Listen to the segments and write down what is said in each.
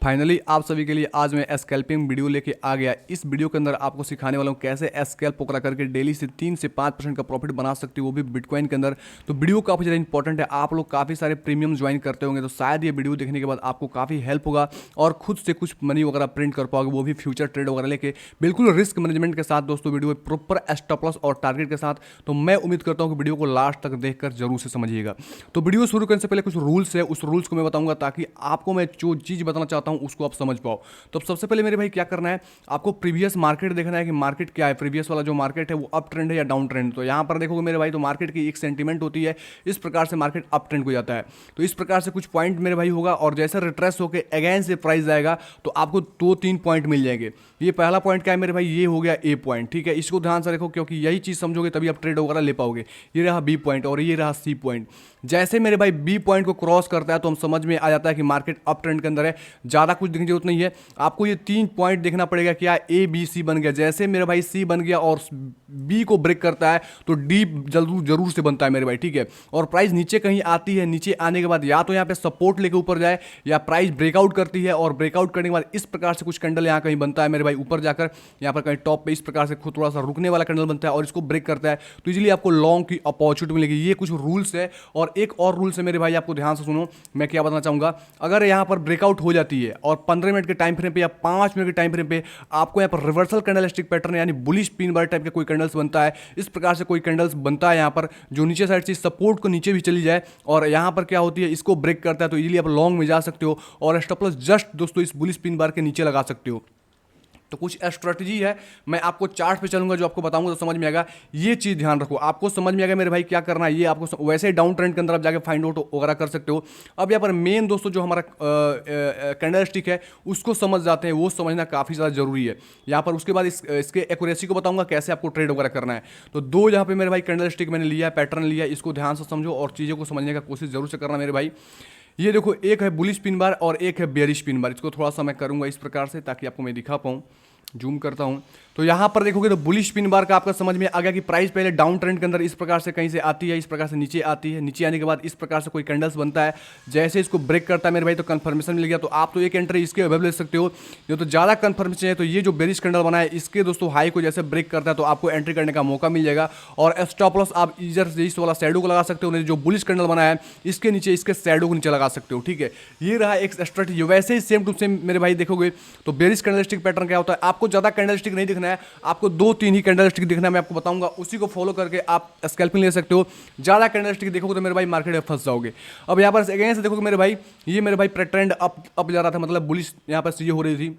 Finally आप सभी के लिए आज मैं स्कैल्पिंग वीडियो लेके आ गया। इस वीडियो के अंदर आपको सिखाने वाला हूँ कैसे स्कैल्प पकड़ा करके डेली से 3 से 5% का प्रॉफिट बना सकते हो, वो भी बिटकॉइन के अंदर। तो वीडियो काफ़ी ज़्यादा इंपॉर्टेंट है। आप लोग काफ़ी सारे प्रीमियम ज्वाइन करते होंगे, तो शायद ये वीडियो देखने के बाद आपको काफ़ी हेल्प होगा और खुद से कुछ मनी वगैरह प्रिंट कर पाओगे, वो भी फ्यूचर ट्रेड वगैरह लेके बिल्कुल रिस्क मैनेजमेंट के साथ। दोस्तों वीडियो प्रॉपर स्टॉप लॉस और टारगेट के साथ। तो मैं उम्मीद करता हूँ कि वीडियो को लास्ट तक देखकर जरूर से समझिएगा। तो वीडियो शुरू करने से पहले कुछ रूल्स है, उस रूल्स को मैं बताऊंगा ताकि आपको मैं जो चीज़ बताना चाहता हूँ उसको आप समझ पाओ। तो अब सबसे पहले मेरे भाई क्या करना है, आपको प्रीवियस मार्केट देखना है कि मार्केट क्या है, प्रीवियस वाला जो मार्केट है वो अप ट्रेंड है या डाउन ट्रेंड। तो यहां पर देखोगे मेरे भाई, तो मार्केट की एक सेंटीमेंट होती है, इस प्रकार से मार्केट अप ट्रेंड को जाता है। तो इस प्रकार से कुछ पॉइंट मेरे भाई होगा और जैसे रिट्रेस होकर अगेन से प्राइस जाएगा तो आपको 2-3 पॉइंट मिल जाएंगे। ये पहला पॉइंट क्या है मेरे भाई, ये हो गया ए पॉइंट। ठीक है, इसको ध्यान से रखो क्योंकि यही चीज़ समझोगे तभी आप ट्रेड वगैरह ले पाओगे। ये रहा बी पॉइंट और ये रहा सी पॉइंट। जैसे मेरे भाई बी पॉइंट को क्रॉस करता है तो हम समझ में आ जाता है कि मार्केट अप ट्रेंड के अंदर है। ज़्यादा कुछ देखने की जरूरत नहीं है, आपको ये 3 पॉइंट देखना पड़ेगा। क्या ए बी सी बन गया, जैसे मेरे भाई सी बन गया और बी को ब्रेक करता है तो डी जरूर जरूर से बनता है मेरे भाई। ठीक है, और प्राइस नीचे कहीं आती है, नीचे आने के बाद या तो यहाँ पे सपोर्ट लेके ऊपर जाए या प्राइस ब्रेकआउट करती है और ब्रेकआउट करने के बाद इस प्रकार से कुछ कैंडल यहाँ कहीं बनता है मेरे भाई, ऊपर जाकर यहाँ पर कहीं टॉप पे इस प्रकार से खुद थोड़ा सा रुकने वाला कैंडल बनता है और इसको ब्रेक करता है तो इजीली आपको लॉन्ग की अपॉर्चुनिटी मिलेगी। ये कुछ रूल्स है। और एक और रूल्स है मेरे भाई, आपको ध्यान से सुनो, मैं क्या बताना चाहूंगा। अगर यहाँ पर ब्रेकआउट हो जाती है और 15 मिनट के टाइम फ्रेम पे या 5 मिनट के टाइम फ्रेम पे आपको यहाँ पर रिवर्सल कैंडलस्टिक पैटर्न यानी बुलिश पिन बार टाइप का कोई कैंडल्स बनता है, इस प्रकार से कोई कैंडल्स बनता है यहाँ पर जो नीचे साइड से सपोर्ट को नीचे भी चली जाए और यहाँ पर क्या होती है, इसको ब्रेक करता है तो इजीली आप लॉन्ग में जा सकते हो और स्टॉप लॉस जस्ट दोस्तों इस बुलिश पिन बार के नीचे लगा सकते हो। तो कुछ स्ट्रेटजी है, मैं आपको चार्ट पे चलूंगा जो आपको बताऊंगा तो समझ में आएगा। ये चीज़ ध्यान रखो, आपको समझ में आएगा मेरे भाई क्या करना है। ये आपको वैसे डाउन ट्रेंड के अंदर आप जाके फाइंड आउट वगैरह कर सकते हो। अब यहाँ पर मेन दोस्तों जो हमारा कैंडल स्टिक है उसको समझ जाते हैं, वो समझना काफ़ी ज़्यादा जरूरी है यहाँ पर। उसके बाद इसके एक्यूरेसी को बताऊंगा कैसे आपको ट्रेड वगैरह करना है। तो दो यहाँ पे मेरे भाई कैंडल स्टिक मैंने लिया है, पैटर्न लिया है, इसको ध्यान से समझो और चीज़ों को समझने का कोशिश जरूर से करना मेरे भाई। ये देखो, एक है बुलिश पिन बार और एक है बेयरिश पिन बार। इसको थोड़ा सा मैं करूंगा इस प्रकार से ताकि आपको मैं दिखा पाऊँ। जूम करता हूं तो यहां पर देखोगे तो बुलिश पिन बार का आपका समझ में आ गया कि प्राइस पहले डाउन ट्रेंड के अंदर इस प्रकार से कहीं से आती है, इस प्रकार से नीचे आती है, नीचे आने के बाद इस प्रकार से कोई कैंडल्स बनता है, जैसे इसको ब्रेक करता है मेरे भाई तो कंफर्मेशन मिल गया। तो आप तो एक एंट्री इसके अवेलेबल ले सकते हो। जो तो ज़्यादा कंफर्मेशन है तो ये जो बेरिश कैंडल बना है इसके दोस्तों हाई को जैसे ब्रेक करता है तो आपको एंट्री करने का मौका मिल जाएगा और स्टॉप लॉस आप इधर इस वाला शैडो को लगा सकते हो, जो बुलिश कैंडल बना है इसके नीचे इसके शैडो को नीचे लगा सकते हो। ठीक है, ये रहा एक स्ट्रेटजी। वैसे ही सेम टू सेम मेरे भाई देखोगे तो बेरिश कैंडलस्टिक पैटर्न क्या होता है, आपको ज़्यादा कैंडलस्टिक नहीं दिखना है, आपको 2-3 ही कैंडलस्टिक दिखना है, मैं आपको बताऊंगा। उसी को फॉलो करके आप स्कैल्पिंग ले सकते हो। ज़्यादा कैंडलस्टिक देखोगे तो मेरे भाई मार्केट में फंस जाओगे। अब यहाँ पर अगेन से देखोगे मेरे भाई, ये मेरे भाई ट्रेंड अप जा रहा था, मतलब बुलिश यहाँ पर चीज़ें हो रही थी,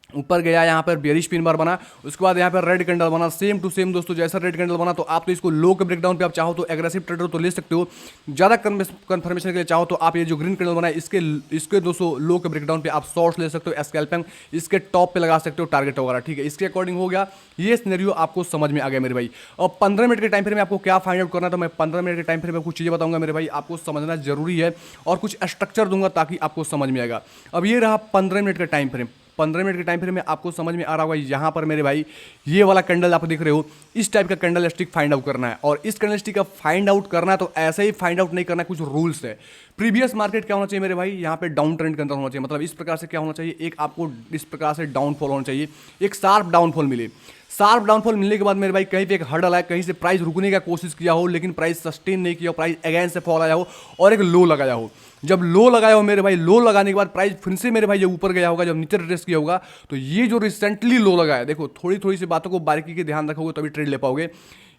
ऊपर गया, यहाँ पर बेरिश पिन बार बना, उसके बाद यहाँ पर रेड कैंडल बना, सेम टू सेम दोस्तों जैसा रेड कैंडल बना। तो आप तो इसको लो के ब्रेकडाउन पे आप चाहो तो एग्रेसिव ट्रेडर तो ले सकते हो, ज़्यादा कंफर्मेशन के लिए चाहो तो आप ये जो ग्रीन कैंडल बना है इसके दोस्तों लो के ब्रेकडाउन पे आप शॉर्ट्स ले सकते हो, स्कैल्पिंग इसके टॉप पे लगा सकते हो टारगेट वगैरह। ठीक है, इसके अकॉर्डिंग हो गया। ये सिनेरियो आपको समझ में आ गया मेरे भाई। और 15 मिनट के टाइम फ्रेम में आपको क्या फाइंड आउट करना है, तो मैं 15 मिनट के टाइम फ्रेम में कुछ चीज़ें बताऊंगा मेरे भाई, आपको समझना जरूरी है और कुछ स्ट्रक्चर दूंगा ताकि आपको समझ में आएगा। अब ये रहा 15 मिनट का टाइम फ्रेम। 15 मिनट के टाइम फ्रेम में आपको समझ में आ रहा होगा, यहाँ पर मेरे भाई ये वाला कैंडल आप देख रहे हो, इस टाइप का कैंडल स्टिक फाइंड आउट करना है। और इस कैंडल स्टिक का फाइंड आउट करना है तो ऐसे ही फाइंड आउट नहीं करना है, कुछ रूल्स है। प्रीवियस मार्केट क्या होना चाहिए मेरे भाई, यहाँ पे डाउन ट्रेंड के अंदर होना चाहिए, मतलब इस प्रकार से क्या होना चाहिए, एक आपको इस प्रकार से डाउनफॉल होना चाहिए, एक शार्प डाउनफॉल मिले। शार्प डाउनफॉल मिलने के बाद मेरे भाई कहीं पे एक हर्डल है, कहीं से प्राइस रुकने का कोशिश किया हो लेकिन प्राइस सस्टेन नहीं किया हो, प्राइस अगेन से फॉल आया हो और एक लो लगाया हो। जब लो लगाया हो मेरे भाई, लो लगाने के बाद प्राइस फिर से मेरे भाई जब ऊपर गया होगा, जब नीचे रिट्रेस किया होगा, तो ये जो रिसेंटली लो लगाया, देखो थोड़ी थोड़ी सी बातों को बारीकी के ध्यान रखोगे तभी ट्रेड ले पाओगे।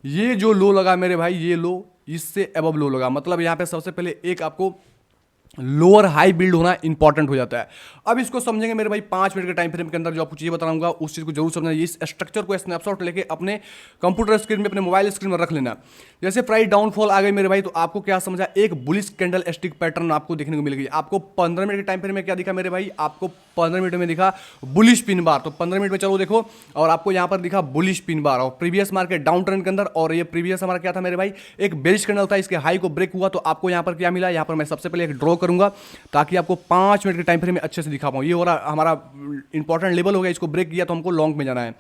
ये जो लो लगा मेरे भाई, ये लो इससे अबव लो लगा, मतलब यहाँ पे सबसे पहले एक आपको लोअर हाई बिल्ड होना इंपॉर्टेंट हो जाता है। अब इसको समझेंगे मेरे भाई 5 मिनट के टाइम फ्रेम के अंदर, जो आपको चीज़ें बताऊंगा उस चीज़ को जरूर समझना। इस स्ट्रक्चर को स्नैपशॉट लेके अपने कंप्यूटर स्क्रीन में, अपने मोबाइल स्क्रीन में रख लेना। जैसे प्राइस डाउनफॉल आ गई मेरे भाई तो आपको क्या समझा, एक बुलिश कैंडल स्टिक पैटर्न आपको देखने को मिल गई। आपको 15 मिनट के टाइम फ्रेम में क्या दिखा मेरे भाई, आपको 15 मिनट में दिखा बुलिश पिन बार। तो 15 मिनट में चलो देखो, और आपको यहाँ पर दिखा बुलिश पिन बार और प्रीवियस मार्केट डाउन ट्रेंड के अंदर, और ये प्रीवियस हमारा क्या था मेरे भाई, एक बेरिश कैंडल था, इसके हाई को ब्रेक हुआ। तो आपको यहाँ पर क्या मिला, यहाँ पर मैं सबसे पहले एक ड्रॉ करूंगा ताकि आपको 5 मिनट के टाइम फ्रेम में अच्छे से दिखा पाऊँ। ये हो रहा हमारा इंपॉर्टेंट लेवल हो गया, इसको ब्रेक किया तो हमको लॉन्ग में जाना है।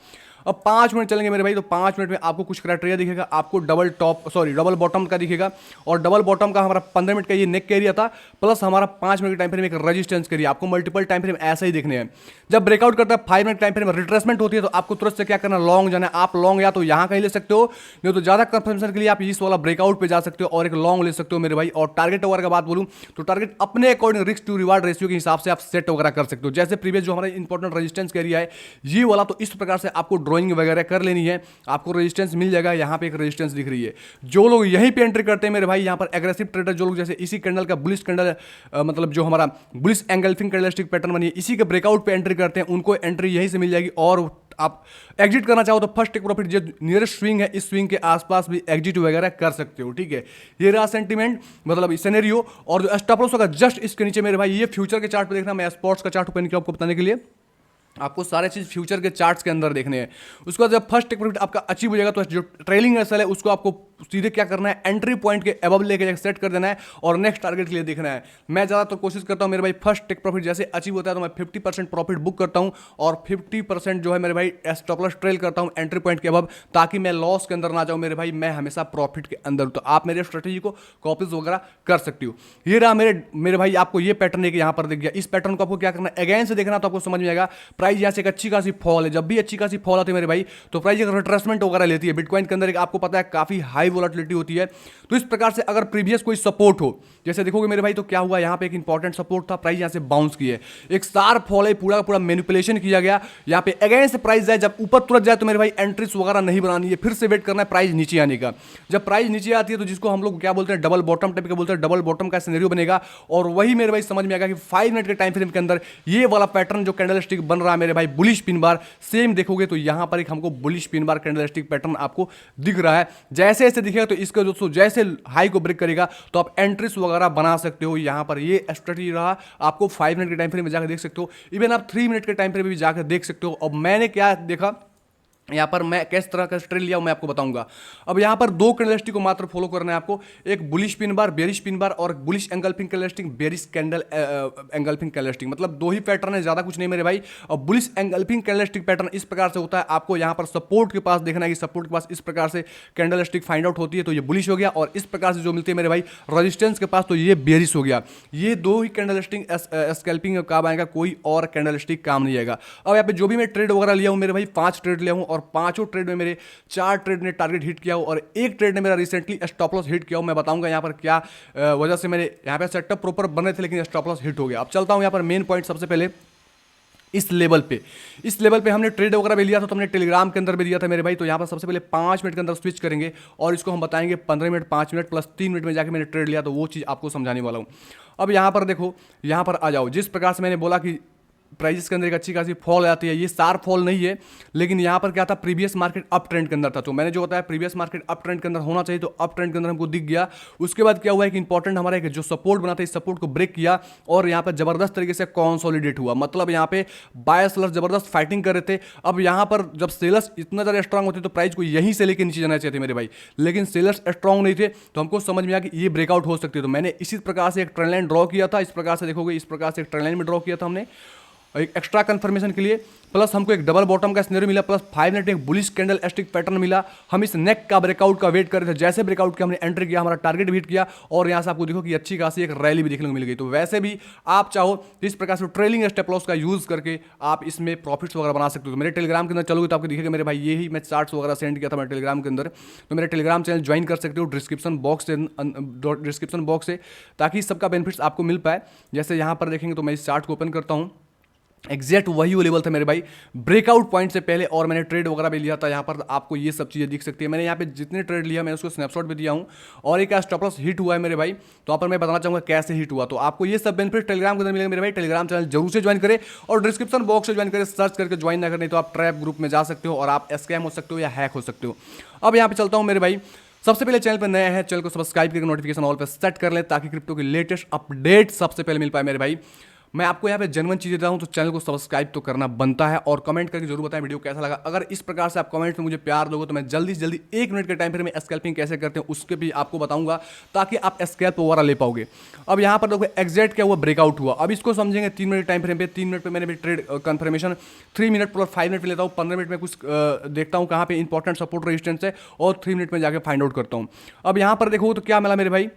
अब 5 मिनट चलेंगे मेरे भाई, तो 5 मिनट में आपको कुछ क्राइटेरिया दिखेगा, आपको डबल बॉटम का दिखेगा, और डबल बॉटम का हमारा 15 मिनट का ये नेक का एरिया था, प्लस हमारा 5 मिनट के टाइम फ्रेम एक रेजिस्टेंस का एरिया। आपको मल्टीपल टाइम फ्रेम ऐसा ही देखने हैं। जब ब्रेकआउट करता है 5 मिनट टाइम फ्रेम रिट्रेसमेंट होती है, तो आपको तुरंत से क्या करना, लॉन्ग जाना है। आप लॉन्ग या तो यहाँ कहीं ले सकते हो, नहीं तो ज्यादा कंफर्मेशन के लिए आप इस वाला ब्रेकआउट पे जा सकते हो और एक लॉन्ग ले सकते हो मेरे भाई। और टारगेट वगैरह का बात बोलूं तो टारगेट अपने according risk to reward ratio के हिसाब से आप सेट वगैरह कर सकते हो। जैसे प्रीवियस जो हमारा इंपॉर्टेंट रेजिस्टेंस का एरिया है ये वाला, तो इस प्रकार से आपको ड्राइंग वगैरह कर लेनी है, आपको रेजिस्टेंस मिल जाएगा। यहाँ पे एक रेजिस्टेंस दिख रही है, जो लोग यहीं पे एंट्री करते हैं मेरे भाई, यहाँ पर एग्रेसिव ट्रेडर जो लोग जैसे इसी कैंडल का बुलिश कैंडल मतलब जो हमारा बुलिश एंगल्फिंग कैंडलस्टिक पैटर्न बनी है इसी के ब्रेकआउट पे एंट्री करते हैं, उनको एंट्री यहीं से मिल जाएगी। और आप एग्जिट करना चाहो तो फर्स्ट टेक प्रॉफिट जो नियरेस्ट स्विंग है इस स्विंग के आसपास भी एग्जिट वगैरह कर सकते हो, ठीक है। ये रहा सेंटीमेंट, मतलब सिनेरियो। और जो स्टॉप लॉस होगा जस्ट इसके नीचे मेरे भाई, ये फ्यूचर के चार्ट पे देखना, मैं स्पॉट्स का चार्ट ओपन किया आपको बताने के लिए। आपको सारे चीज फ्यूचर के चार्ट्स के अंदर देखने हैं। उसके बाद जब फर्स्ट टेक प्रॉफिट आपका अचीव हो जाएगा तो जो ट्रेलिंग एसएल है उसको आपको सीधे क्या करना है, एंट्री पॉइंट के अबव लेके सेट कर देना है और नेक्स्ट टारगेट के लिए देखना है। मैं ज़्यादातर कोशिश करता हूं मेरे भाई फर्स्ट टेक प्रॉफिट जैसे अचीव होता है तो मैं 50% प्रॉफिट बुक करता हूं और 50% जो है मेरे भाई स्टॉप लॉस ट्रेल करता हूं एंट्री पॉइंट के अबव, ताकि मैं लॉस के अंदर ना जाऊं मेरे भाई, मैं हमेशा प्रॉफिट के अंदर। तो आप मेरे स्ट्रेटेजी को कॉपीज वगैरह कर सकती हो। ये रहा मेरे भाई, आपको ये पैटर्न है कि यहाँ पर दिख गया। इस पैटर्न को आपको क्या करना है, अगेन से देखना तो आपको समझ में आएगा। प्राइस यहाँ से एक अच्छी खासी फॉल है, जब भी अच्छी खासी फॉल आती है मेरे भाई तो प्राइस एक रिट्रेसमेंट वगैरह लेती है। बिटकॉइन के अंदर एक आपको पता है काफी हाई वोलेटिलिटी होती है। तो इस प्रकार से अगर प्रीवियस कोई सपोर्ट हो, जैसे देखोगे मेरे भाई तो क्या हुआ, यहाँ पे एक इंपॉर्टेंट सपोर्ट था, प्राइस यहाँ से बाउंस की है, एक शार्प फॉल है, पूरा का पूरा मैनिपुलेशन किया गया। यहाँ पे अगेन से प्राइस जाए, जब ऊपर तुरंत जाए तो मेरे भाई एंट्रीज वगैरह नहीं बनानी है, फिर से वेट करना है प्राइस नीचे आने का। जब प्राइस नीचे आती है तो जिसको हम लोग क्या बोलते हैं, डबल बॉटम टाइप का बोलते हैं, डबल बॉटम का सिनेरियो बनेगा। और वही मेरे भाई समझ में आएगा कि 5 मिनट के टाइम फ्रेम के अंदर ये वाला पैटर्न जो कैंडलस्टिक बन रहा है मेरे भाई, बुलिश पिन बार, सेम देखोगे तो यहां पर एक हमको बुलिश पिन बार कैंडलस्टिक पैटर्न आपको दिख रहा है। जैसे जैसे दिखेगा तो इसका दोस्तों जैसे हाई को ब्रेक करेगा तो आप एंट्रीज वगैरह बना सकते हो। यहां पर ये स्ट्रेटजी रहा, आपको 5 मिनट के टाइम फ्रेम में जाकर देख सकते हो, इवन आप 3 मिनट के टाइम फ्रेम में भी जाकर देख सकते हो। अब मैंने क्या देखा यहाँ पर, मैं किस तरह का ट्रेड लिया मैं आपको बताऊंगा। अब यहाँ पर दो कैंडलस्टिक को मात्र फॉलो करना है आपको, एक bullish pin bar bearish pin bar और bullish engulfing candlestick bearish candle engulfing candlestick, मतलब दो ही पैटर्न है, ज्यादा कुछ नहीं मेरे भाई। और बुलिश एंगल्फिंग कैंडलस्टिक पैटर्न इस प्रकार से होता है, आपको यहाँ पर सपोर्ट के पास देखना है कि सपोर्ट के पास इस प्रकार से कैंडलस्टिक फाइंड आउट होती है तो ये बुलिश हो गया, और इस प्रकार से जो मिलती है मेरे भाई रेजिस्टेंस के पास तो ये बेरिश हो गया। ये दो ही कैंडलस्टिक स्कैल्पिंग काम आएगा, कोई और कैंडलस्टिक काम नहीं आएगा। अब यहाँ पे जो भी मैं ट्रेड वगैरह लिया हूँ मेरे भाई, 5 ट्रेड लिया हूँ और 5 ट्रेड में मेरे 4 ट्रेड ने टारगेट हिट किया हो और एक ट्रेड ने मेरा रिसेंटली स्टॉप लॉस हिट किया हो। मैं बताऊंगा यहाँ पर क्या वजह से मेरे यहाँ पे सेटअप प्रॉपर बन रहे थे लेकिन स्टॉप लॉस हिट हो गया। अब चलता हूँ यहाँ पर मेन पॉइंट, सबसे पहले इस लेवल पे हमने ट्रेड वगैरह भी लिया था, तो हमने टेलीग्राम के अंदर भी दिया था मेरे भाई। तो यहाँ पर सबसे पहले 5 मिनट के अंदर स्विच करेंगे और इसको हम बताएंगे 15 मिनट, 5 मिनट प्लस 3 मिनट में जाके मैंने ट्रेड लिया, तो वो चीज़ आपको समझाने वाला हूँ। अब यहाँ पर देखो, यहाँ पर आ जाओ, जिस प्रकार से मैंने बोला कि प्राइसेस के अंदर एक अच्छी खासी फॉल आती है, ये शार्प फॉल नहीं है, लेकिन यहाँ पर क्या था, प्रीवियस मार्केट अप ट्रेंड के अंदर था। तो मैंने जो बताया प्रीवियस मार्केट अप ट्रेंड के अंदर होना चाहिए, तो अप ट्रेंड के अंदर हमको दिख गया। उसके बाद क्या हुआ है कि इंपॉर्टेंट हमारा एक जो सपोर्ट बना था, इस सपोर्ट को ब्रेक किया और यहाँ पर जबरदस्त तरीके से कॉन्सोलिडेट हुआ। मतलब यहाँ पे बायर्स सेलर्स जबरदस्त फाइटिंग कर रहे थे। अब यहाँ पर जब सेलर्स इतना ज़्यादा स्ट्रांग होते तो प्राइस को यहीं से लेकर नीचे जाना चाहिए थे मेरे भाई, लेकिन सेलर्स स्ट्रांग नहीं थे, तो हमको समझ में आया कि ये ब्रेकआउट हो सकती है। तो मैंने इसी प्रकार से एक ट्रेंड लाइन ड्रॉ किया था, इस प्रकार से देखोगे, इस प्रकार से एक ट्रेंड लाइन में ड्रॉ किया था हमने एक एक्स्ट्रा कंफर्मेशन के लिए, प्लस हमको एक डबल बॉटम का सिनेरियो मिला, प्लस 5 मिनट एक बुलिश कैंडल स्टिक पैटर्न मिला। हम इस नेक का ब्रेकआउट का वेट कर रहे थे, जैसे ब्रेकआउट किया हमने एंट्री किया, हमारा टारगेट भी हिट किया और यहाँ से आपको देखो कि अच्छी खासी एक रैली भी देखने को मिल गई। तो वैसे भी आप चाहो तो इस प्रकार से ट्रेलिंग स्टॉप लॉस का यूज करके आप इसमें प्रॉफिट्स वगैरह बना सकते हो। तो मेरे टेलीग्राम के अंदर चलोगे तो आपको दिखेगा मेरे भाई, यही मैं चार्ट्स वगैरह सेंड किया था मेरे टेलीग्राम के अंदर, तो मेरे टेलीग्राम चैनल ज्वाइन कर सकते हो डिस्क्रिप्शन बॉक्स से, ताकि सबका बेनिफिट्स आपको मिल पाए। जैसे यहाँ पर देखेंगे तो मैं इस चार्ट को ओपन करता हूँ, एग्जैक्ट वही वो लेवल था मेरे भाई ब्रेकआउट पॉइंट से पहले, और मैंने ट्रेड वगैरह भी लिया था। यहाँ पर आपको ये सब चीज़ें दिख सकती है। मैंने यहाँ पे जितने ट्रेड लिया मैं उसको स्नैपशॉट भी दिया हूँ, और एक स्टॉप लॉस हिट हुआ है मेरे भाई। तो यहाँ पर मैं बताना चाहूँगा कैसे हिट हुआ। तो आपको ये सब बेनिफिट टेलीग्राम के अंदर मिलेगा मेरे भाई। टेलीग्राम चैनल जरूर से ज्वाइन करें और डिस्क्रिप्शन बॉक्स से ज्वाइन करें, सर्च करके ज्वाइन ना करें तो आप ट्रैप ग्रुप में जा सकते हो और आप स्कैम हो सकते हो या हैक हो सकते हो। अब यहाँ पे चलता हूँ मेरे भाई, सबसे पहले चैनल पर नया है, चैनल को सब्सक्राइब करके नोटिफिकेशन ऑल पर सेट कर लें ताकि क्रिप्टो की लेटेस्ट अपडेट सबसे पहले मिल पाए मेरे भाई। मैं आपको यहाँ पे जेन्युइन चीज़ देता हूँ, तो चैनल को सब्सक्राइब तो करना बनता है और कमेंट करके जरूर बताएं वीडियो कैसा लगा। अगर इस प्रकार से आप कमेंट में मुझे प्यार दोगे तो मैं जल्दी से जल्दी 1 मिनट के टाइम फ्रेम में स्कैल्पिंग कैसे करते हैं उसके भी आपको बताऊंगा, ताकि आप स्कैल्प वगैरह ले पाओगे। अब यहाँ पर देखो एग्जैक्ट क्या हुआ, ब्रेकआउट हुआ। अब इसको समझेंगे 3 मिनट टाइम फ्रेम पे। 3 मिनट पे मैंने भी trade confirmation 3 minute plus 5 minute में लेता हूँ। 15 मिनट में कुछ देखता हूँ कहाँ पे इंपॉर्टेंट सपोर्ट रेजिस्टेंस है और 3 मिनट में जाके फाइंड आउट करता हूँ। अब यहाँ पर देखो तो क्या मिला मेरे भाई,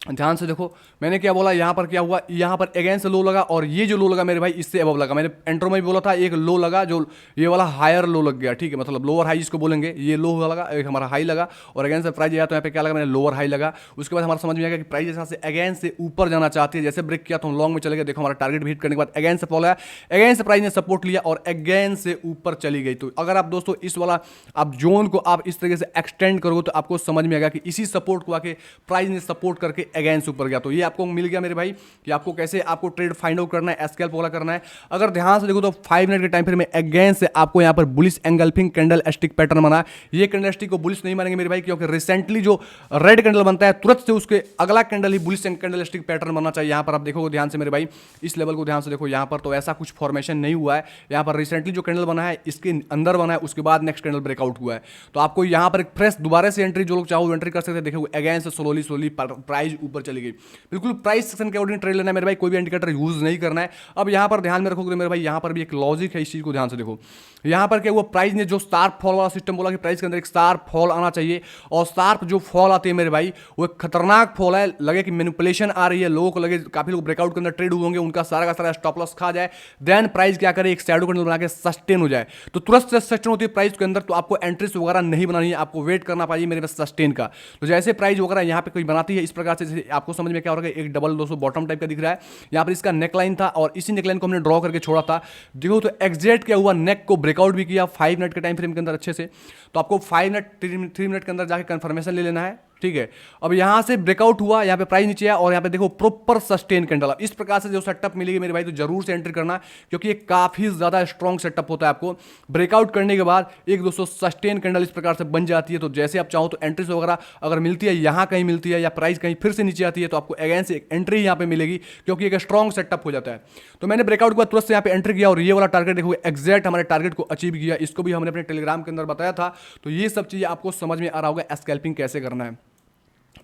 ध्यान से देखो मैंने क्या बोला, यहाँ पर क्या हुआ, यहाँ पर अगेंस्ट लो लगा और ये जो लो लगा मेरे भाई इससे अबव लगा। मैंने एंट्रो में भी बोला था एक लो लगा जो ये वाला हायर लो लग गया, ठीक है, मतलब लोअर हाई जिसको बोलेंगे, ये लो लगा, एक हमारा हाई लगा और अगेंस्ट से प्राइस आया तो यहाँ पे क्या लगा, मैंने लोअर हाई लगा। उसके बाद हमारा समझ में आएगा कि प्राइस जैसा से अगेंस्ट से ऊपर जाना चाहती है, जैसे ब्रेक किया तो हम लॉन्ग में चले गए। देखो हमारा टारगेट हिट करने के बाद अगेंस्ट से फॉल आया, अगेंस्ट से प्राइस ने सपोर्ट लिया और अगेंस्ट से ऊपर चली गई। तो अगर आप दोस्तों इस वाला आप जोन को आप इस तरीके से एक्सटेंड करोगे तो आपको समझ में आएगा कि इसी सपोर्ट को आके प्राइस ने सपोर्ट करके अगेंस्ट ऊपर गया। तो ये आपको मिल गया मेरे भाई कि आपको कैसे आपको ट्रेड फाइंड आउट करना है, स्कैल्प वाला करना है। अगर ध्यान से देखो तो 5 मिनट के टाइम फ्रेम में अगेंस्ट से आपको यहां पर bullish engulfing candle stick pattern बना। ये कैंडल स्टिक को बुलिश नहीं मानेंगे मेरे भाई, क्योंकि रिसेंटली जो रेड कैंडल बनता है तुरंत से उसके अगला कैंडल ही बुलिश कैंडल स्टिक पैटर्न बनना चाहिए। यहां पर आप देखोगे ध्यान से मेरे भाई, इस लेवल को ध्यान से देखो, यहां पर तो ऐसा कुछ फॉर्मेशन नहीं हुआ है। यहां पर रिसेंटली जो कैंडल बना है इसके अंदर बना है, उसके बाद नेक्स्ट कैंडल ब्रेकआउट हुआ है। तो आपको यहां पर एक फ्रेश दोबारा से एंट्री जो लोग चाहो एंट्री कर सकते हैं। देखो अगेंस्ट से स्लोली प्राइस ऊपर चली गई। बिल्कुल प्राइस सेक्शन के अकॉर्डिंग ट्रेड लेना है मेरे भाई, कोई भी इंडिकेटर यूज नहीं करना है। अब यहां पर ध्यान में रखोगे मेरे भाई, यहां पर भी एक लॉजिक है, इस चीज को ध्यान से देखो। यहां पर क्या हुआ, प्राइस ने जो शार्प फॉल वाला सिस्टम बोला कि प्राइस के अंदर एक शार्प फॉल आना चाहिए, और शार्प जो फॉल आती है मेरे भाई वो एक खतरनाक फॉल है। लगे कि मैनिपुलेशन आ रही है, लोगों को लगे काफी लोग ब्रेकआउट के अंदर ट्रेड हुए होंगे, उनका सारा का सारा स्टॉप लॉस खा जाए, देन प्राइस क्या करे, एक शैडो कैंडल बना के सस्टेन हो जाए। तो तुरंत से सस्टेन होती है प्राइस के अंदर, तो आपको एंट्रीज वगैरह नहीं बनानी है, आपको वेट करना चाहिए मेरे पास सस्टेन का। तो जैसे प्राइस वगैरह यहाँ पे कोई बनाती है इस प्रकार से, आपको समझ में क्या हो रहा है, एक डबल 200 बॉटम टाइप का दिख रहा है। यहाँ पर इसका नेकलाइन था और इसी नेकलाइन को हमने ड्रॉ करके छोड़ा था। देखो तो एग्जैक्ट क्या हुआ, नेक को ब्रेकआउट भी किया 5 मिनट के टाइम फ्रेम के अंदर अच्छे से। तो आपको 5 मिनट 3 मिनट के अंदर जाके कंफर्मेशन ले लेना है, ठीक है। अब यहां से ब्रेकआउट हुआ, यहां पे प्राइस नीचे आया और यहां पे देखो प्रॉपर सस्टेन कैंडल। इस प्रकार से जो सेटअप मिलेगी मेरे भाई तो जरूर से एंट्री करना, क्योंकि ये काफी ज्यादा स्ट्रॉन्ग सेटअप होता है। आपको ब्रेकआउट करने के बाद एक दोस्तों सस्टेन कैंडल इस प्रकार से बन जाती है। तो जैसे आप चाहो तो एंट्रीज वगैरह अगर मिलती है, यहां कहीं मिलती है या प्राइस कहीं फिर से नीचे आती है, तो आपको अगेन से एंट्री यहां पे मिलेगी, क्योंकि एक स्ट्रॉन्ग सेटअप हो जाता है। तो मैंने ब्रेकआउट के बाद तुरंत से यहां पे एंट्री किया और ये वाला टारगेट देखो एग्जैक्ट हमारे टारगेट को अचीव किया। इसको भी हमने अपने टेलीग्राम के अंदर बताया था। तो ये सब चीजें आपको समझ में आ रहा होगा स्कैल्पिंग कैसे करना है।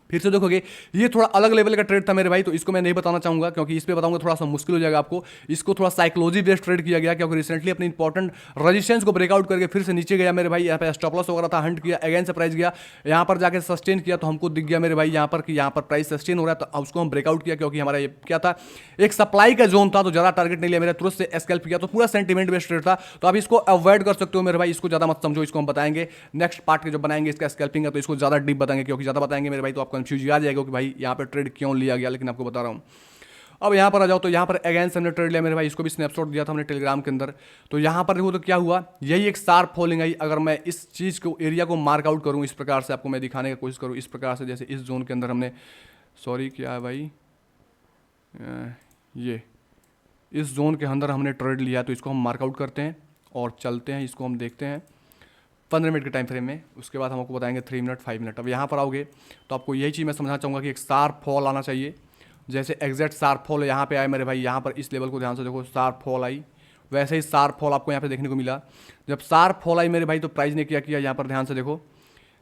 फिर से देखोगे ये थोड़ा अलग लेवल का ट्रेड था मेरे भाई, तो इसको मैं नहीं बताना चाहूंगा, क्योंकि इस पे बताऊंगा थोड़ा सा मुश्किल हो जाएगा आपको। इसको थोड़ा साइकोलॉजी बेस्ड ट्रेड किया गया, क्योंकि रिसेंटली अपने इंपॉर्टेंट रेजिस्टेंस को ब्रेकआउट करके फिर से नीचे गया मेरे भाई। यहाँ पे स्टॉप लॉस वगैरह था, हंट किया, अगेन से प्राइस गया, यहाँ पर जाकर सस्टेन किया, तो हमको दिख गया मेरे भाई यहाँ पर कि यहाँ पर प्राइस सस्टेन हो रहा है। तो उसको हम ब्रेकआउट किया, क्योंकि हमारा ये क्या था, एक सप्लाई का जोन था, तो ज़्यादा टारगेट नहीं लिया मेरा, तुरंत से स्कैल्प किया। तो पूरा सेंटीमेंट बेस्ड ट्रेड था। तो आप इसको अवॉइड कर सकते हो मेरे भाई, इसको ज़्यादा मत समझो। इसको हम बताएंगे नेक्स्ट पार्ट के जो बनाएंगे इसका स्कैल्पिंग है, तो इसको ज़्यादा डीप बताएंगे, क्योंकि ज़्यादा बताएंगे मेरे भाई तो आप कंफ्यूज आ जाएगा कि भाई यहाँ पे ट्रेड क्यों लिया गया। लेकिन आपको बता रहा हूँ। अब यहाँ पर आ जाओ, तो यहाँ पर अगेन से हमने ट्रेड लिया मेरे भाई, इसको भी स्नैपशॉट दिया था हमने टेलीग्राम के अंदर। तो यहाँ पर देखो तो क्या हुआ, यही एक शार्प फॉलिंग आई। अगर मैं इस चीज़ को एरिया को मार्क आउट करूँ इस प्रकार से, आपको मैं दिखाने की कोशिश करूँ इस प्रकार से, जैसे इस जोन के अंदर हमने, सॉरी क्या है भाई, ये इस जोन के अंदर हमने ट्रेड लिया। तो इसको हम मार्कआउट करते हैं और चलते हैं, इसको हम देखते हैं 15 मिनट के टाइम फ्रेम में। उसके बाद हम आपको बताएंगे 3 मिनट 5 मिनट। अब यहाँ पर आओगे तो आपको यही चीज़ मैं समझना चाहूँगा कि एक शार्प फॉल आना चाहिए। जैसे एग्जैक्ट शार्प फॉल यहाँ पे आए मेरे भाई, यहाँ पर इस लेवल को ध्यान से देखो, शार्प फॉल आई, वैसे ही शार्प फॉल आपको यहाँ पे देखने को मिला। जब शार्प फॉल आई मेरे भाई तो प्राइस ने क्या किया, यहाँ पर ध्यान से देखो,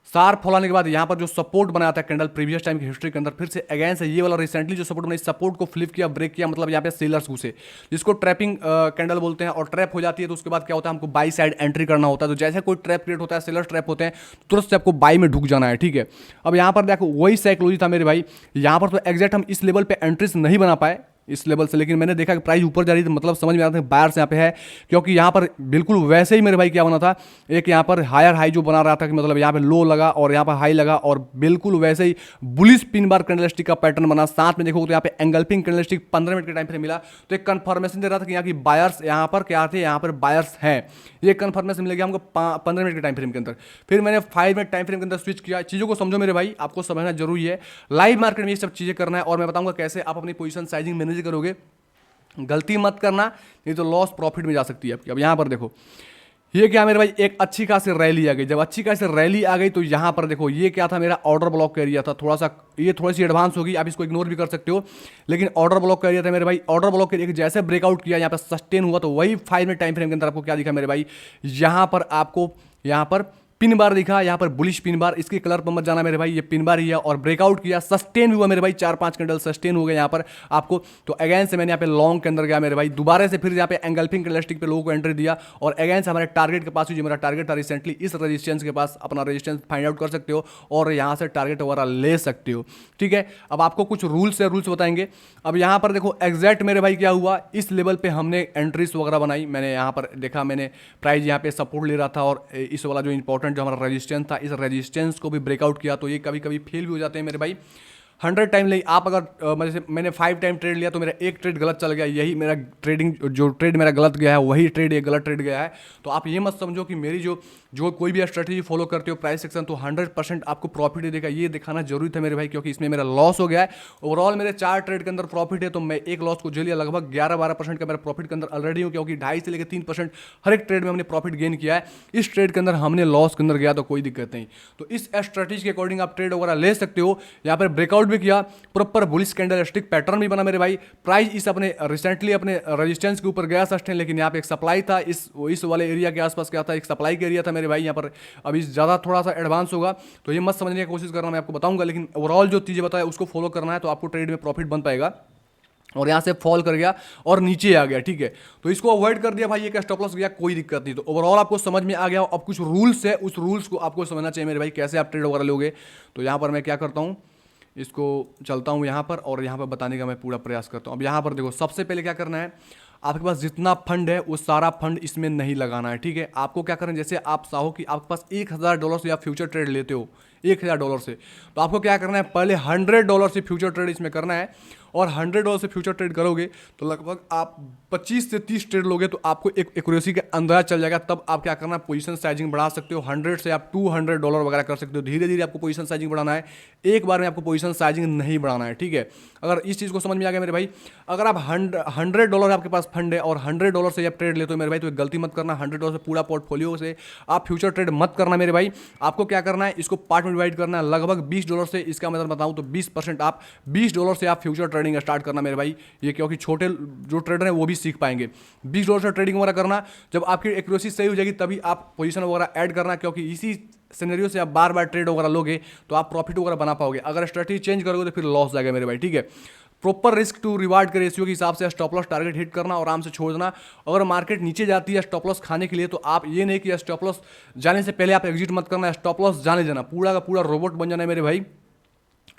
शार्प फॉल आने के बाद यहाँ पर जो सपोर्ट बनाया था कैंडल प्रीवियस टाइम की हिस्ट्री के अंदर, फिर से अगेन से ये वाला रिसेंटली जो सपोर्ट बना, इस सपोर्ट को फ्लिप किया, ब्रेक किया, मतलब यहाँ पे सेलर्स घुसे, जिसको ट्रैपिंग कैंडल बोलते हैं। और ट्रैप हो जाती है तो उसके बाद क्या होता है, हमको बाई साइड एंट्री करना होता है। तो जैसे कोई ट्रैप क्रिएट होता है, सेलर्स ट्रैप होते हैं, तुरंत से आपको बाई में ढुक जाना है, ठीक है। अब यहाँ पर देखो वही साइकोलॉजी था मेरे भाई, यहाँ पर तो एग्जैक्ट हम इस लेवल पे एंट्रीज नहीं बना पाए इस लेवल से, लेकिन मैंने देखा कि प्राइस ऊपर जा रही थी, मतलब समझ में आ रहा था बायर्स यहाँ पे है, क्योंकि यहाँ पर बिल्कुल वैसे ही मेरे भाई क्या बना था, एक यहाँ पर हायर हाई जो बना रहा था कि मतलब यहाँ पे लो लगा और यहाँ पर हाई लगा, और बिल्कुल वैसे ही बुलिश पिन बार कैंडलस्टिक का पैटर्न बना। साथ में देखो तो यहाँ पे एंगल्फिंग कैंडलस्टिक 15 मिनट के टाइम पे मिला, तो एक कंफर्मेशन दे रहा था कि यहाँ की बायर्स यहाँ पर क्या थे, यहाँ पर बायर्स हैं। ये कंफर्मेशन मिल गया हमको 15 मिनट के टाइम फ्रेम के अंदर। फिर मैंने 5 मिनट टाइम फ्रेम के अंदर स्विच किया। चीज़ों को समझो मेरे भाई, आपको समझना जरूरी है, लाइव मार्केट में ये सब चीज़ें करना है, और मैं बताऊंगा कैसे आप अपनी पोजीशन साइजिंग मैनेज करोगे। गलती मत करना, नहीं तो लॉस प्रॉफिट में जा सकती है आपकी। अब यहाँ पर देखो, ये क्या मेरे भाई, एक अच्छी खासी रैली आ गई। जब अच्छी खासी रैली आ गई तो यहाँ पर देखो ये क्या था, मेरा ऑर्डर ब्लॉक का एरिया था। थोड़ा सा ये थोड़ी सी एडवांस होगी, आप इसको इग्नोर भी कर सकते हो, लेकिन ऑर्डर ब्लॉक का एरिया था मेरे भाई। ऑर्डर ब्लॉक के एरिया जैसे ब्रेकआउट किया, यहाँ पर सस्टेन हुआ, तो वही 5 मिनट टाइम फ्रेम के अंदर आपको क्या दिखा मेरे भाई, यहाँ पर आपको यहाँ पर पिन बार दिखा, यहाँ पर बुलिश पिन बार। इसके कलर पर मत जाना मेरे भाई, ये पिन बार ही है और ब्रेकआउट किया, सस्टेन हुआ मेरे भाई, 4-5 कैंडल सस्टेन हो गए यहाँ पर आपको। तो अगेन से मैंने यहाँ पे लॉन्ग के अंदर गया मेरे भाई, दोबारा से फिर यहाँ पे एंगल्फिंग कैंडलस्टिक पे लोगों को एंट्री दिया और अगेन से हमारे टारगेट के पास, जो मेरा टारगेट था रिसेंटली, इस रेजिस्टेंस के पास अपना रेजिस्टेंस फाइंड आउट कर सकते हो और यहाँ से टारगेट वगैरह ले सकते हो। ठीक है, अब आपको कुछ रूल्स बताएंगे। अब यहाँ पर देखो एग्जैक्ट मेरे भाई क्या हुआ, इस लेवल पे हमने एंट्रीज वगैरह बनाई। मैंने यहाँ पर देखा, मैंने प्राइस यहाँ पे सपोर्ट ले रहा था और इस वाला जो इंपॉर्टेंट जो हमारा रेजिस्टेंस था, इस रेजिस्टेंस को भी ब्रेकआउट किया। तो ये कभी कभी फेल भी हो जाते हैं मेरे भाई। 100 टाइम ले आप अगर मैंने 5 टाइम ट्रेड लिया तो मेरा एक ट्रेड गलत चल गया, यही मेरा ट्रेडिंग जो ट्रेड मेरा गलत गया है वही ट्रेड ये गलत ट्रेड गया है। तो आप ये मत समझो कि मेरी जो कोई भी स्ट्रेटजी फॉलो करते हो प्राइस सेक्शन, तो 100% आपको प्रॉफिट ही देगा, ये दिखाना जरूरी था मेरे भाई, क्योंकि इसमें मेरा लॉस हो गया है। ओवरऑल मेरे 4 ट्रेड के अंदर प्रॉफिट है, तो मैं एक लॉस को झेल लिया। लगभग 11-12% का मेरा प्रॉफिट के अंदर ऑलरेडी हूँ, क्योंकि 2.5 से लेकर 3% हर एक ट्रेड में हमने प्रॉफिट गेन किया है। इस ट्रेड के अंदर हमने लॉस के अंदर गया तो कोई दिक्कत नहीं। तो इस स्ट्रेटजी के अकॉर्डिंग आप ट्रेड वगैरह ले सकते हो। यहाँ पर ब्रेकआउट भी किया, प्रॉपर बुलिश कैंडलस्टिक पैटर्न भी बना मेरे भाई। प्राइस इस अपने रिसेंटली अपने रेजिस्टेंस के ऊपर गया सस्टेन, लेकिन यहाँ पे एक सप्लाई था, इस वाले एरिया के आसपास क्या था, एक सप्लाई का एरिया था मेरे भाई। यहाँ पर अभी ज़्यादा थोड़ा सा एडवांस होगा, तो ये मत समझने की कोशिश करना, मैं आपको बताऊंगा, लेकिन ओवरऑल जो चीज़ें बताया उसको फॉलो करना है, तो आपको ट्रेड में प्रॉफिट बन पाएगा। और यहाँ से फॉल कर गया और नीचे आ गया, ठीक है, तो इसको अवॉइड कर दिया भाई, ये क्या स्टॉप लॉस गया, कोई दिक्कत नहीं। तो ओवरऑल आपको समझ में आ गया। अब कुछ रूल्स है, उस रूल्स को आपको समझना चाहिए मेरे भाई, कैसे आप ट्रेड वगैरह लोगे। तो यहाँ पर मैं क्या करता हूँ, इसको चलता हूँ यहाँ पर और यहाँ पर बताने का मैं पूरा प्रयास करता हूँ। अब यहाँ पर देखो, सबसे पहले क्या करना है, आपके पास जितना फंड है वो सारा फंड इसमें नहीं लगाना है। ठीक है, आपको क्या करना है, जैसे आप चाहो कि आपके पास $1000 से आप फ्यूचर ट्रेड लेते हो $1000 से, तो आपको क्या करना है, पहले $100 से फ्यूचर ट्रेड इसमें करना है। और $100 से फ्यूचर ट्रेड करोगे तो लगभग आप 25 से 30 ट्रेड लोगे, तो आपको एक एक्यूरेसी का अंदाजा चल जाएगा। तब आप क्या करना, पोजीशन साइजिंग बढ़ा सकते हो। 100 से आप $200 वगैरह कर सकते हो। धीरे धीरे आपको पोजीशन साइजिंग बढ़ाना है, एक बार में आपको पोजीशन साइजिंग नहीं बढ़ाना है। ठीक है, अगर इस चीज़ को समझ में आ गया मेरे भाई, अगर आप $100 आपके पास फंड है और $100 से आप ट्रेड लेते हो मेरे भाई, तो एक गलती मत करना, $100 से पूरा पोर्टफोलियो से आप फ्यूचर ट्रेड मत करना मेरे भाई। आपको क्या करना है, इसको पार्ट में डिवाइड करना है। लगभग $20 से, इसका मतलब बताऊँ तो 20% आप $20 से आप फ्यूचर ट्रेडिंग स्टार्ट करना मेरे भाई। ये क्योंकि छोटे जो ट्रेडर हैं वो भी सीख पाएंगे। $20 से ट्रेडिंग वगैरह करना, जब आपकी एक्यूरेसी सही हो जाएगी तभी आप पोजीशन वगैरह ऐड करना, क्योंकि इसी सिनेरियो से आप बार बार ट्रेड वगैरह लोगे तो आप प्रॉफिट वगैरह बना पाओगे। अगर स्ट्रेटजी चेंज करोगे तो फिर लॉस जाएगा मेरे भाई। ठीक है, प्रॉपर रिस्क टू रिवार्ड के रेशियो के हिसाब से स्टॉप लॉस टारगेट हिट करना, आराम से छोड़ देना। अगर मार्केट नीचे जाती है स्टॉप लॉस खाने के लिए, तो आप ये नहीं कि स्टॉप लॉस जाने से पहले आप एग्जिट मत करना, स्टॉप लॉस जाने देना, पूरा का पूरा रोबोट बन जाना है मेरे भाई।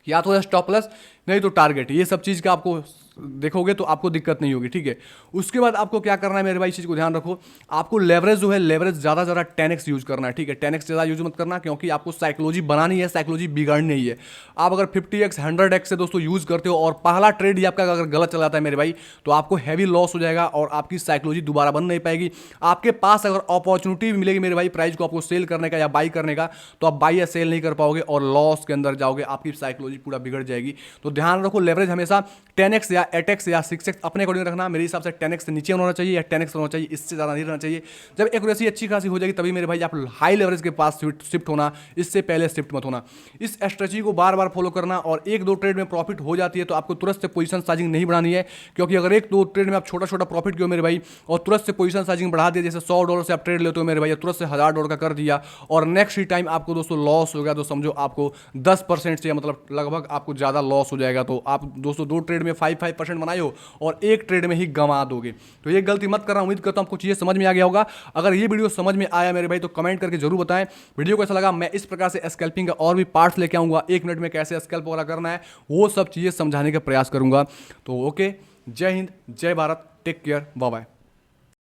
या तो स्टॉप लॉस नहीं तो टारगेट, ये सब चीज़ का आपको देखोगे तो आपको दिक्कत नहीं होगी। ठीक है, उसके बाद आपको क्या करना है मेरे भाई, इस चीज़ को ध्यान रखो, आपको लेवरेज जो है, लेवरेज ज़्यादा 10x यूज करना है। ठीक है, 10x ज़्यादा यूज मत करना, क्योंकि आपको साइकोलॉजी बनानी है, साइकोलॉजी बिगाड़नी नहीं है। आप अगर 50x 100x से दोस्तों यूज़ करते हो और पहला ट्रेड ही आपका अगर गलत चला जाता है मेरे भाई, तो आपको हैवी लॉस हो जाएगा और आपकी साइकोलॉजी दोबारा बन नहीं पाएगी। आपके पास अगर अपॉर्चुनिटी भी मिलेगी मेरे भाई प्राइस को आपको सेल करने का या बाई करने का, तो आप बाई या सेल नहीं कर पाओगे और लॉस के अंदर जाओगे, आपकी साइकोलॉजी पूरा बिगड़ जाएगी। तो ध्यान रखो, लेवरेज हमेशा 10x या 8x या 6x अपने अकॉर्डिंग रखना। मेरे हिसाब से 10x से नीचे होना चाहिए या 10x होना चाहिए, इससे ज़्यादा नहीं रहना चाहिए। जब एक्यूरेसी अच्छी खासी हो जाएगी तभी मेरे भाई आप हाई लेवरेज के पास शिफ्ट होना, इससे पहले शिफ्ट मत होना। इस स्ट्रेटजी को बार बार फॉलो करना, और 1-2 ट्रेड में प्रॉफिट हो जाती है तो आपको तुरंत से पोजीशन साइजिंग नहीं बढ़ानी है, क्योंकि अगर 1-2 ट्रेड में आप छोटा छोटा प्रॉफिट किया मेरे भाई और तुरंत से पोजीशन साइजिंग बढ़ा दिया, जैसे $100 से आप ट्रेड लेते हो मेरे भाई, तुरंत से $1000 का कर दिया और नेक्स्ट ही टाइम आपको दोस्तों लॉस हो गया, तो समझो आपको 10% से मतलब लगभग आपको ज़्यादा लॉस हो जाएगा। तो आप दोस्तों 2 ट्रेड में 5% बनाए हो और 1 ट्रेड में ही गंवा दोगे, तो ये गलती मत करना। उम्मीद करता हूं आपको चीजें समझ में आ गया होगा। अगर ये वीडियो समझ में आया मेरे भाई तो कमेंट करके जरूर बताएं। वीडियो को ऐसा लगा, मैं इस प्रकार से स्कैल्पिंग का और भी पार्ट्स लेके आऊंगा, 1 मिनट में कैसे स्कैल्प वगैरह करना है वो सब चीजें समझाने का प्रयास करूंगा। तो ओके, जय हिंद, जय Bharat, take care, bye bye.